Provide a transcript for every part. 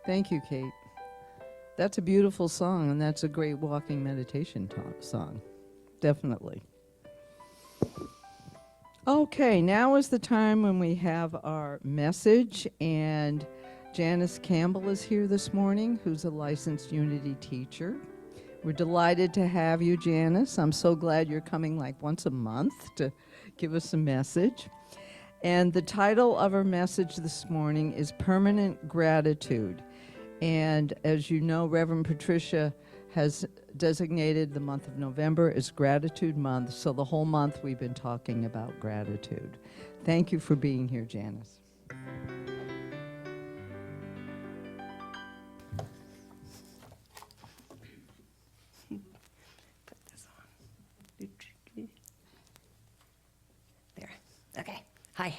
Thank you, Kate. That's a beautiful song, and that's a great walking meditation song. Definitely. Okay, now is the time when we have our message, and Janice Campbell is here this morning, who's a licensed Unity teacher. We're delighted to have you, Janice. I'm so glad you're coming like once a month to give us a message. And the title of our message this morning is Permanent Gratitude. And as you know, Reverend Patricia has designated the month of November as Gratitude Month, so the whole month we've been talking about gratitude. Thank you for being here, Janice. Put this on. There. Okay. Hi.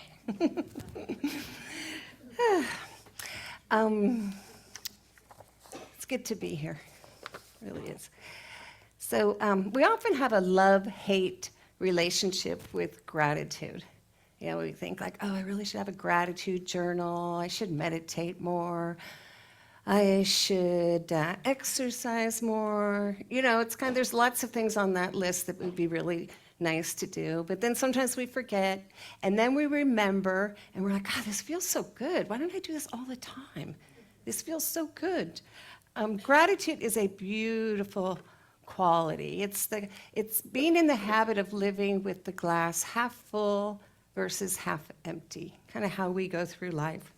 It's good to be here. It really is. So we often have a love-hate relationship with gratitude. You know, we think like, oh, I really should have a gratitude journal. I should meditate more. I should exercise more. You know, it's kind of, there's lots of things on that list that would be really nice to do. But then sometimes we forget, and then we remember, and we're like, God, this feels so good. Why don't I do this all the time? This feels so good. Gratitude is a beautiful quality. It's being in the habit of living with the glass half full versus half empty, kind of how we go through life.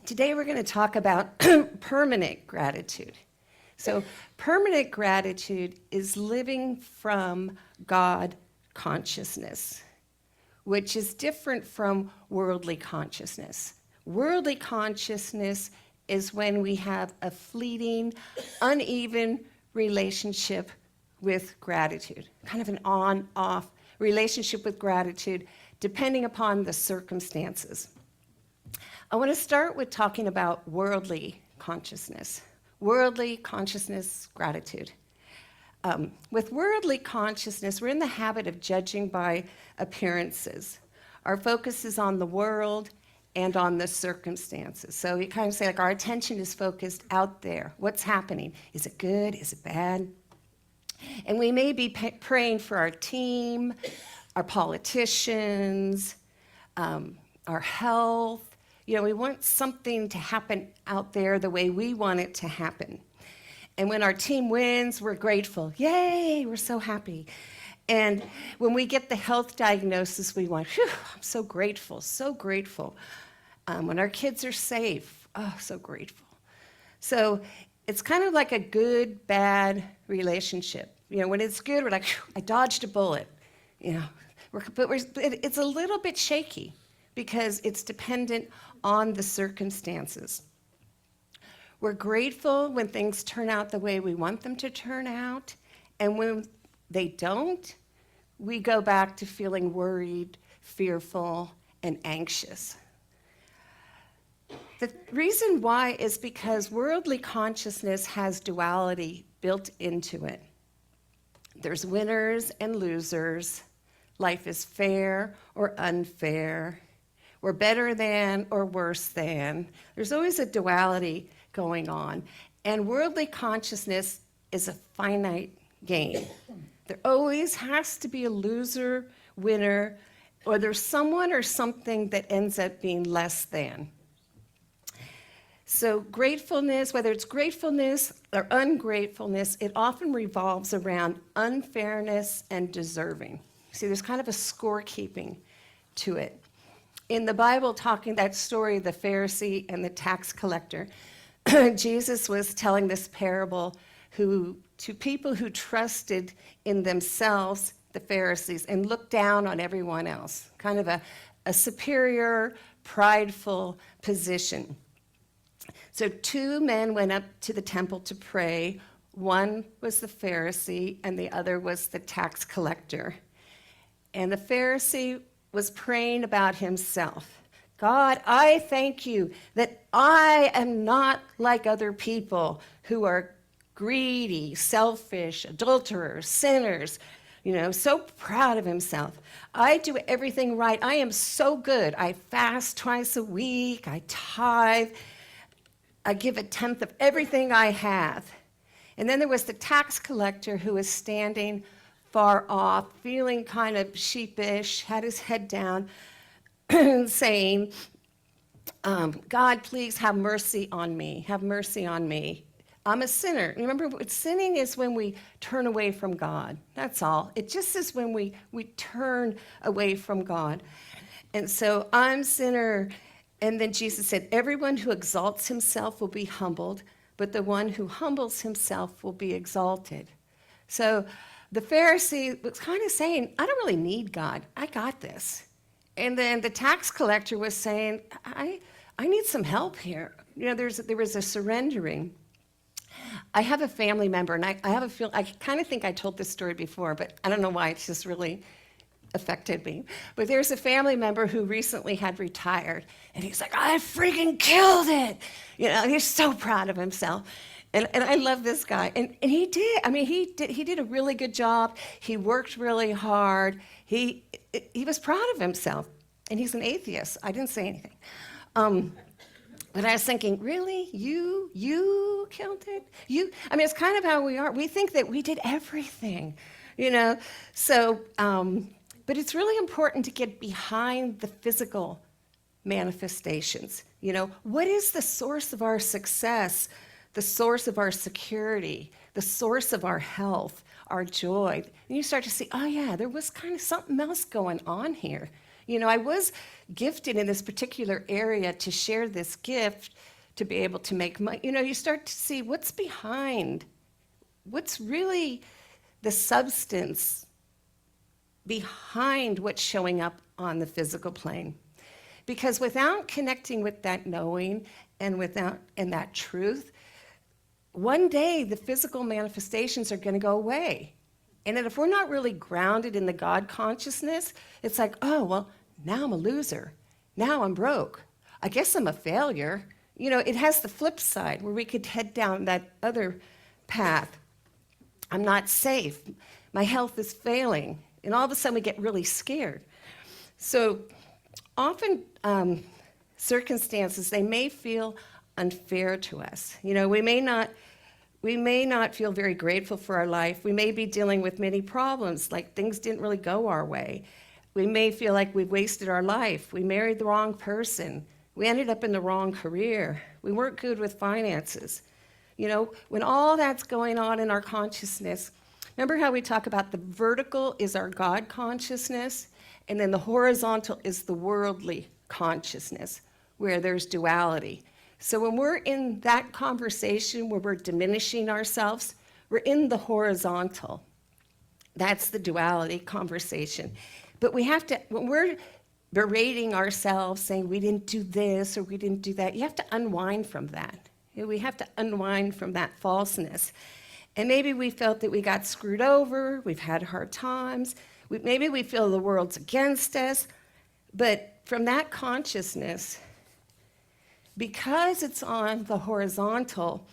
Today we're going to talk about permanent gratitude. So permanent gratitude is living from God consciousness, which is different from worldly consciousness. Worldly consciousness is when we have a fleeting, uneven relationship with gratitude, kind of an on-off relationship with gratitude, depending upon the circumstances. I want to start with talking about worldly consciousness. Worldly consciousness, gratitude. With worldly consciousness, we're in the habit of judging by appearances. Our focus is on the world and on the circumstances. So you kind of say, like, our attention is focused out there. What's happening? Is it good? Is it bad? And we may be praying for our team, our politicians, our health. You know, we want something to happen out there the way we want it to happen. And when our team wins, we're grateful. Yay, we're so happy. And when we get the health diagnosis, we want, whew, I'm so grateful, so grateful. When our kids are safe, oh, so grateful. So it's kind of like a good, bad relationship. You know, when it's good, we're like, I dodged a bullet. You know, but it's a little bit shaky because it's dependent on the circumstances. We're grateful when things turn out the way we want them to turn out, and when they don't, we go back to feeling worried, fearful, and anxious. The reason why is because worldly consciousness has duality built into it. There's winners and losers. Life is fair or unfair. We're better than or worse than. There's always a duality going on. And worldly consciousness is a finite game. There always has to be a loser, winner, or there's someone or something that ends up being less than. So gratefulness, whether it's gratefulness or ungratefulness, it often revolves around unfairness and deserving. See, there's kind of a scorekeeping to it. In the Bible, talking that story, the Pharisee and the tax collector, Jesus was telling this parable to people who trusted in themselves, the Pharisees, and looked down on everyone else, kind of a superior, prideful position. So 2 men went up to the temple to pray. One was the Pharisee, and the other was the tax collector. And the Pharisee was praying about himself. God, I thank you that I am not like other people who are greedy, selfish, adulterers, sinners, so proud of himself. I do everything right. I am so good. I fast twice a week. I tithe. I give a tenth of everything I have. And then there was the tax collector who was standing far off, feeling kind of sheepish, had his head down, saying, God, please have mercy on me. Have mercy on me. I'm a sinner. Remember, sinning is when we turn away from God. That's all. It just is when we turn away from God. And so I'm sinner. And then Jesus said, everyone who exalts himself will be humbled, but the one who humbles himself will be exalted. So the Pharisee was kind of saying, I don't really need God. I got this. And then the tax collector was saying, I need some help here. You know, there was a surrendering. I have a family member, and I have a feel. I kind of think I told this story before, but I don't know why it's just really affected me. But there's a family member who recently had retired, and he's like, I freaking killed it. You know, he's so proud of himself. And I love this guy. And he did. I mean, he did a really good job. He worked really hard. He was proud of himself. And he's an atheist. I didn't say anything. But I was thinking, really? You killed it? I mean, it's kind of how we are. We think that we did everything, you know? So, but it's really important to get behind the physical manifestations. You know, what is the source of our success, the source of our security, the source of our health, our joy? And you start to see, oh yeah, there was kind of something else going on here. You know, I was gifted in this particular area to share this gift, to be able to make money. You know, you start to see what's behind, what's really the substance behind what's showing up on the physical plane. Because without connecting with that knowing and that truth, one day the physical manifestations are going to go away. And then if we're not really grounded in the God consciousness, it's like, oh, well, now I'm a loser. Now I'm broke. I guess I'm a failure. You know, it has the flip side where we could head down that other path. I'm not safe. My health is failing. And all of a sudden we get really scared. So often circumstances, they may feel unfair to us. You know, we may not feel very grateful for our life. We may be dealing with many problems, like things didn't really go our way. We may feel like we've wasted our life. We married the wrong person. We ended up in the wrong career. We weren't good with finances. You know, when all that's going on in our consciousness, remember how we talk about the vertical is our God consciousness, and then the horizontal is the worldly consciousness, where there's duality. So when we're in that conversation where we're diminishing ourselves, we're in the horizontal. That's the duality conversation. But we have to, when we're berating ourselves, saying we didn't do this or we didn't do that, you have to unwind from that. You know, we have to unwind from that falseness. And maybe we felt that we got screwed over, we've had hard times, maybe we feel the world's against us, but from that consciousness, because it's on the horizontal,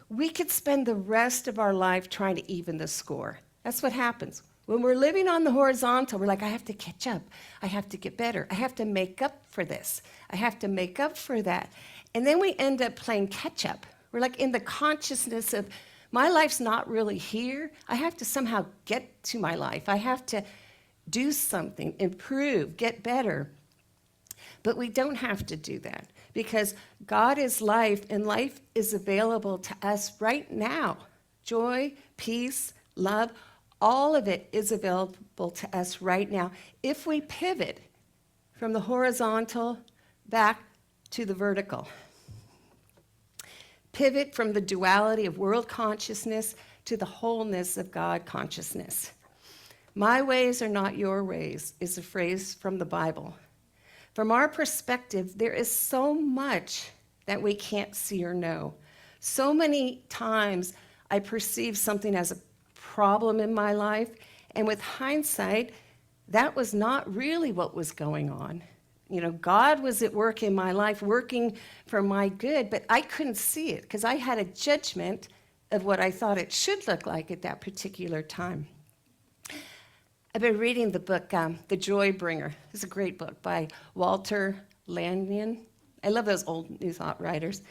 we could spend the rest of our life trying to even the score. That's what happens. When we're living on the horizontal, we're like, I have to catch up. I have to get better. I have to make up for this. I have to make up for that. And then we end up playing catch up. We're like in the consciousness of, my life's not really here. I have to somehow get to my life. I have to do something, improve, get better. But we don't have to do that because God is life and life is available to us right now. Joy, peace, love, all of it is available to us right now if we pivot from the horizontal back to the vertical. Pivot from the duality of world consciousness to the wholeness of God consciousness. My ways are not your ways is a phrase from the Bible. From our perspective, there is so much that we can't see or know. So many times I perceive something as a problem in my life, and with hindsight, that was not really what was going on. You know, God was at work in my life, working for my good, but I couldn't see it because I had a judgment of what I thought it should look like at that particular time. I've been reading the book, The Joy Bringer. It's a great book by Walter Lanyon. I love those old New Thought writers.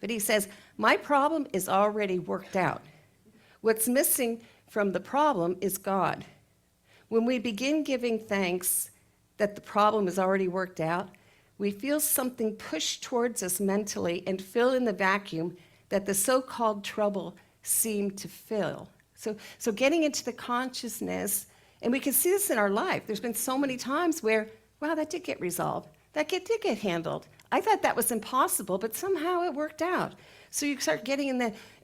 But he says, my problem is already worked out. What's missing from the problem is God. When we begin giving thanks that the problem is already worked out, we feel something push towards us mentally and fill in the vacuum that the so-called trouble seemed to fill. So getting into the consciousness, and we can see this in our life. There's been so many times where, wow, that did get resolved. That did get handled. I thought that was impossible, but somehow it worked out. So you start getting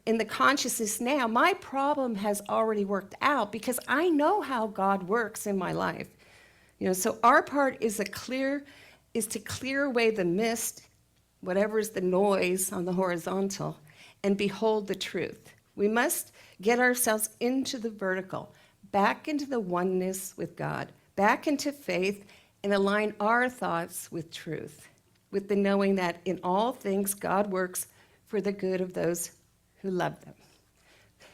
in the consciousness now. My problem has already worked out because I know how God works in my life. So our part is to clear away the mist, whatever is the noise on the horizontal, and behold the truth. We must get ourselves into the vertical, back into the oneness with God, back into faith, and align our thoughts with truth, with the knowing that in all things God works for the good of those who love them.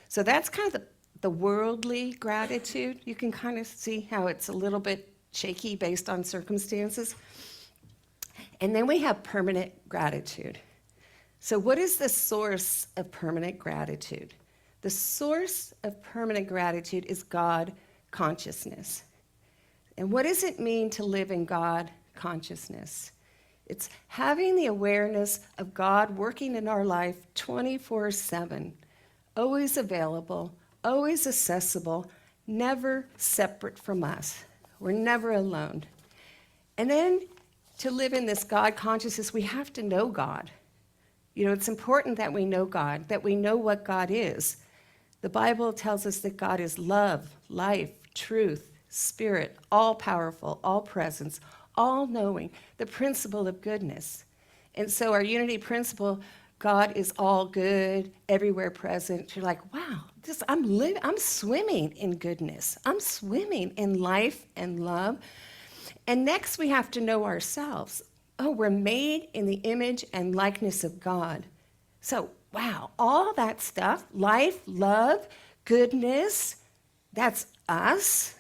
So that's kind of the worldly gratitude. You can kind of see how it's a little bit shaky based on circumstances. And then we have permanent gratitude. So what is the source of permanent gratitude? The source of permanent gratitude is God consciousness. And what does it mean to live in God consciousness? It's having the awareness of God working in our life 24/7, always available, always accessible, never separate from us. We're never alone. And then to live in this God consciousness, we have to know God. It's important that we know God, that we know what God is. The Bible tells us that God is love, life, truth, spirit, all-powerful, all-presence, all-knowing, the principle of goodness. And so our unity principle, God is all good, everywhere present. You're like, wow, I'm swimming in goodness. I'm swimming in life and love. And next we have to know ourselves. Oh, we're made in the image and likeness of God. So, wow, all that stuff, life, love, goodness, that's us.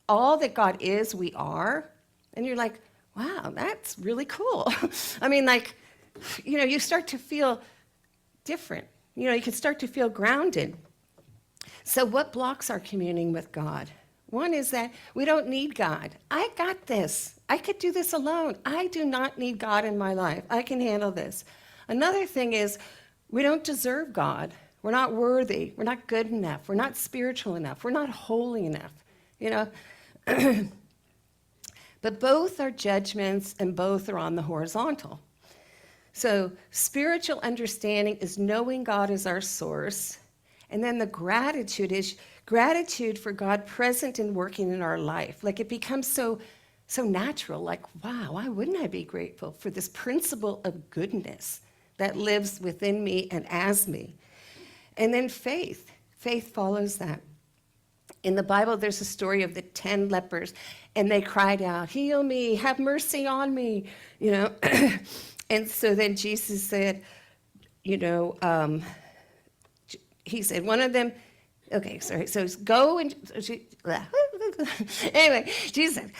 All that God is, we are. And you're like, wow, that's really cool. I mean, you start to feel different. You can start to feel grounded. So what blocks our communing with God? One is that we don't need God. I got this. I could do this alone. I do not need God in my life. I can handle this. Another thing is we don't deserve God. We're not worthy. We're not good enough. We're not spiritual enough. We're not holy enough. But both are judgments and both are on the horizontal. So spiritual understanding is knowing God as our source. And then the gratitude is gratitude for God present and working in our life. It becomes so natural. Wow, why wouldn't I be grateful for this principle of goodness that lives within me and as me? And then faith. Faith follows that. In the Bible, there's a story of the 10 lepers, and they cried out, heal me, have mercy on me, And so then Jesus said, he said, one of them, okay, sorry, so go and, anyway, Jesus said,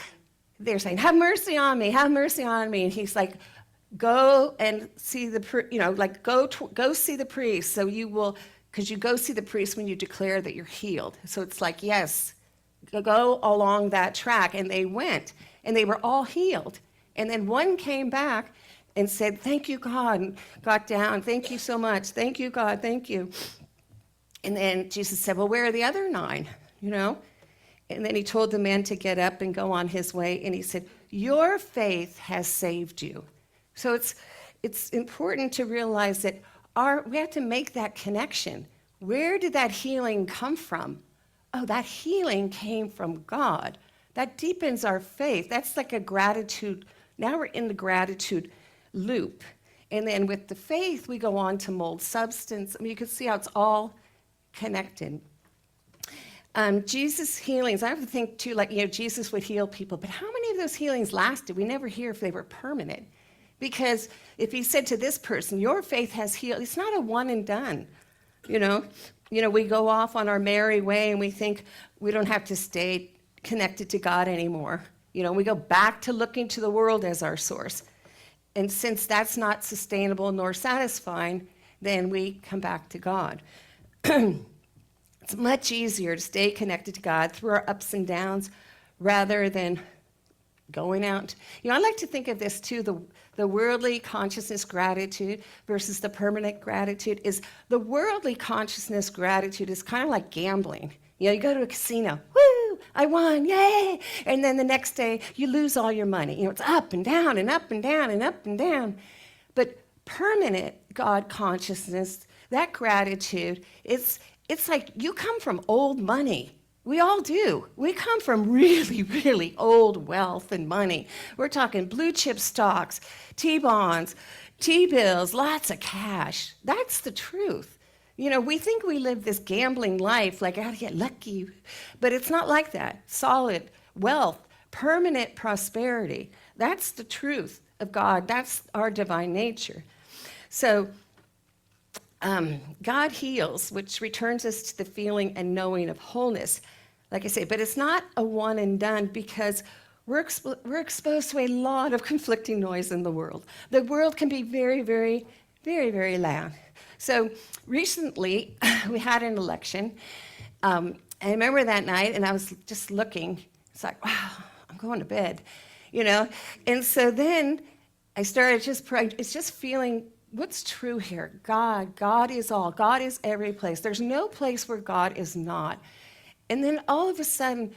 they're saying, have mercy on me, have mercy on me. And he's like, go and see go see the priest, so you will, because you go see the priest when you declare that you're healed. So it's like, yes, go along that track. And they went, and they were all healed. And then one came back and said, thank you, God, and got down, thank you so much, thank you, God, thank you. And then Jesus said, well, where are the other 9, And then he told the man to get up and go on his way, and he said, your faith has saved you. So it's important to realize that we have to make that connection. Where did that healing come from? Oh, that healing came from God. That deepens our faith. That's like a gratitude. Now we're in the gratitude loop. And then with the faith, we go on to mold substance. You can see how it's all connected. Jesus' healings, I have to think too, Jesus would heal people, but how many of those healings lasted? We never hear if they were permanent. Because if he said to this person, your faith has healed, it's not a one and done. We go off on our merry way and we think we don't have to stay connected to God anymore. We go back to looking to the world as our source. And since that's not sustainable nor satisfying, then we come back to God. It's much easier to stay connected to God through our ups and downs rather than going out. I like to think of this too, the worldly consciousness gratitude versus the permanent gratitude is the worldly consciousness gratitude is kind of like gambling. You go to a casino, woo, I won, yay! And then the next day you lose all your money. It's up and down and up and down and up and down. But permanent God consciousness, that gratitude, it's like you come from old money. We all do. We come from really, really old wealth and money. We're talking blue chip stocks, T-bonds, T-bills, lots of cash. That's the truth. We think we live this gambling life, like I gotta get lucky, but it's not like that. Solid wealth, permanent prosperity. That's the truth of God. That's our divine nature. So God heals, which returns us to the feeling and knowing of wholeness. Like I say, but it's not a one and done because we're exposed to a lot of conflicting noise in the world. The world can be very, very, very, very loud. So recently, we had an election. I remember that night, and I was just looking. It's like, wow, I'm going to bed, And so then I started it's just feeling, what's true here? God is all. God is every place. There's no place where God is not. And then all of a sudden,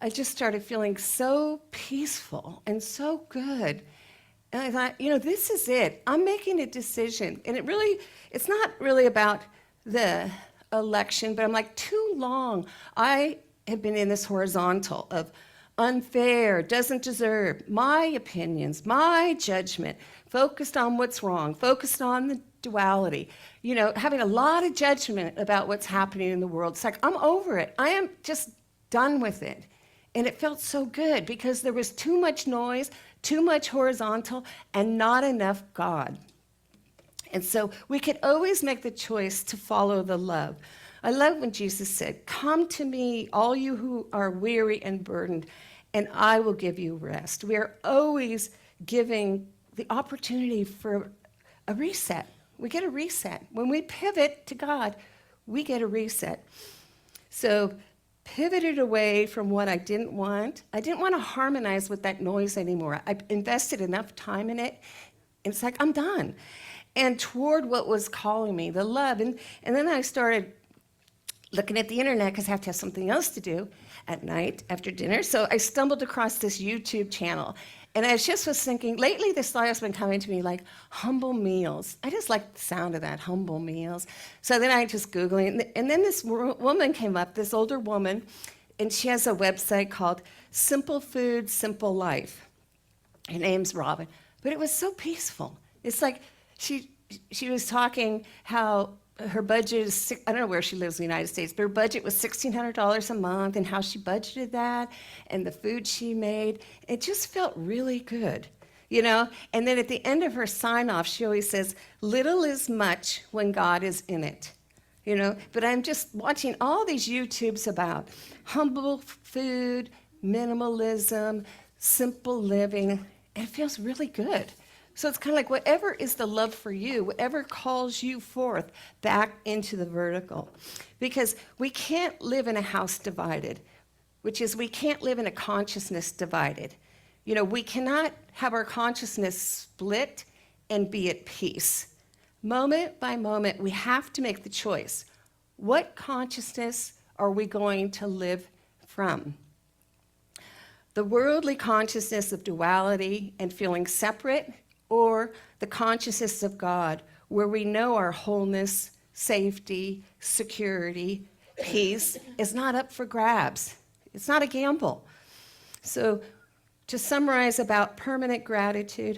I just started feeling so peaceful and so good. And I thought, this is it. I'm making a decision. And it's not really about the election, but I'm like, too long. I have been in this horizontal of unfair, doesn't deserve, my opinions, my judgment, focused on what's wrong, focused on the duality, having a lot of judgment about what's happening in the world. It's like, I'm over it. I am just done with it. And it felt so good because there was too much noise, too much horizontal, and not enough God. And so we could always make the choice to follow the love. I love when Jesus said, "Come to me, all you who are weary and burdened, and I will give you rest." We are always giving the opportunity for a reset. We get a reset. When we pivot to God, we get a reset. So pivoted away from what I didn't want. I didn't want to harmonize with that noise anymore. I invested enough time in it. And it's like, I'm done. And toward what was calling me, the love. And then I started looking at the internet because I have to have something else to do at night after dinner. So I stumbled across this YouTube channel. And I just was thinking, lately this thought has been coming to me like humble meals. I just like the sound of that, humble meals. So then I just Googling it. And then this woman came up, this older woman, and she has a website called Simple Food, Simple Life. Her name's Robin. But it was so peaceful. It's like she was talking how her budget is, I don't know where she lives in the United States, but her budget was $1,600 a month and how she budgeted that and the food she made. It just felt really good, And then at the end of her sign-off, she always says, little is much when God is in it, But I'm just watching all these YouTubes about humble food, minimalism, simple living, and it feels really good. So it's kind of like whatever is the love for you, whatever calls you forth back into the vertical. Because we can't live in a house divided, which is we can't live in a consciousness divided. We cannot have our consciousness split and be at peace. Moment by moment, we have to make the choice. What consciousness are we going to live from? The worldly consciousness of duality and feeling separate, or the consciousness of God, where we know our wholeness, safety, security, peace is not up for grabs. It's not a gamble. So to summarize about permanent gratitude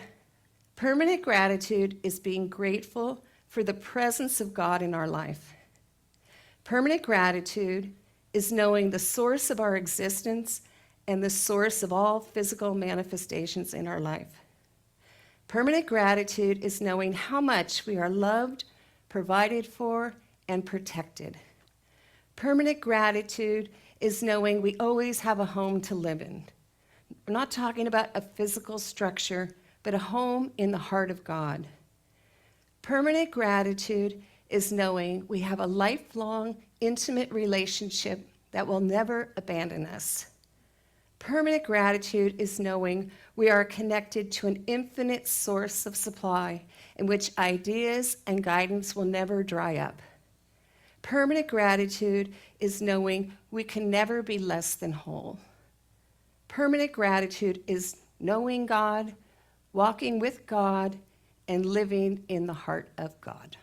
is being grateful for the presence of God in our life. Permanent gratitude is knowing the source of our existence and the source of all physical manifestations in our life. Permanent gratitude is knowing how much we are loved, provided for, and protected. Permanent gratitude is knowing we always have a home to live in. We're not talking about a physical structure, but a home in the heart of God. Permanent gratitude is knowing we have a lifelong, intimate relationship that will never abandon us. Permanent gratitude is knowing we are connected to an infinite source of supply in which ideas and guidance will never dry up. Permanent gratitude is knowing we can never be less than whole. Permanent gratitude is knowing God, walking with God, and living in the heart of God.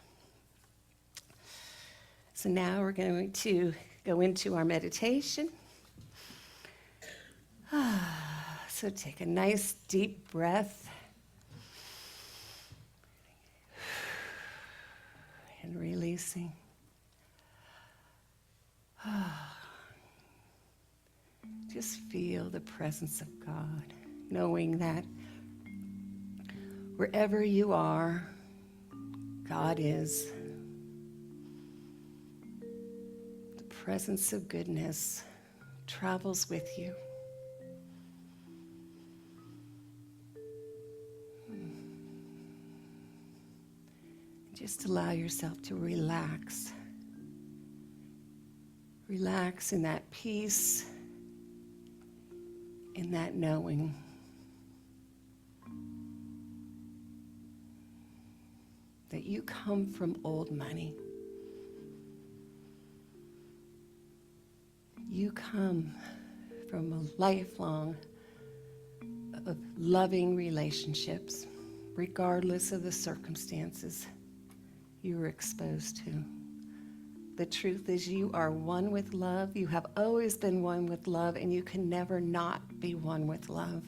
So now we're going to go into our meditation. So take a nice deep breath and releasing. Just feel the presence of God, knowing that wherever you are, God is. The presence of goodness travels with you. Just allow yourself to relax. Relax in that peace, in that knowing. That you come from old money. You come from a lifelong of loving relationships, regardless of the circumstances you were exposed to. The truth is you are one with love. You have always been one with love, and you can never not be one with love.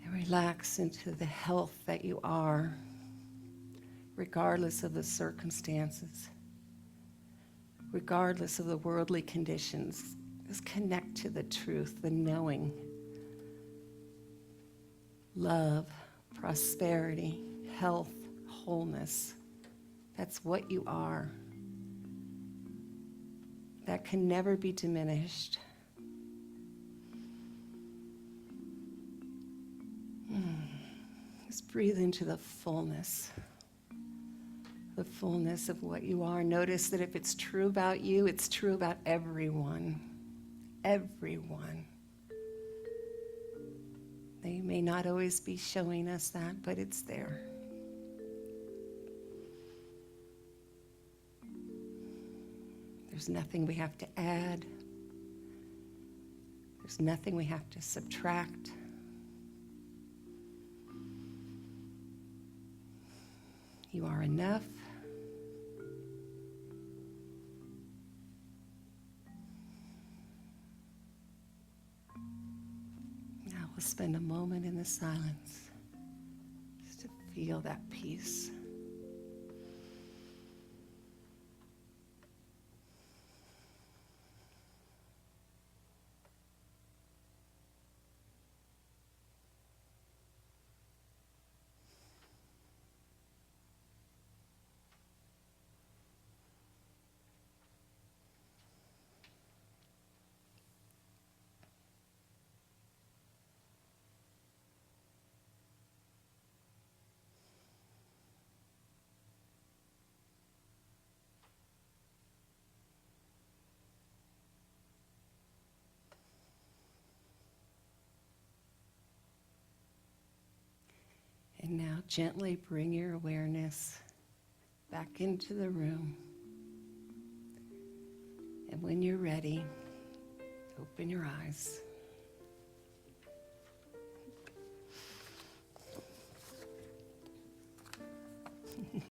And relax into the health that you are, regardless of the circumstances, regardless of the worldly conditions. Just connect to the truth, the knowing. Love, prosperity, health, wholeness. That's what you are. That can never be diminished. Just breathe into the fullness of what you are. Notice that if it's true about you, it's true about everyone. Everyone. They may not always be showing us that, but it's there. There's nothing we have to add. There's nothing we have to subtract. You are enough. Now we'll spend a moment in the silence just to feel that peace. And now gently bring your awareness back into the room. And when you're ready, open your eyes.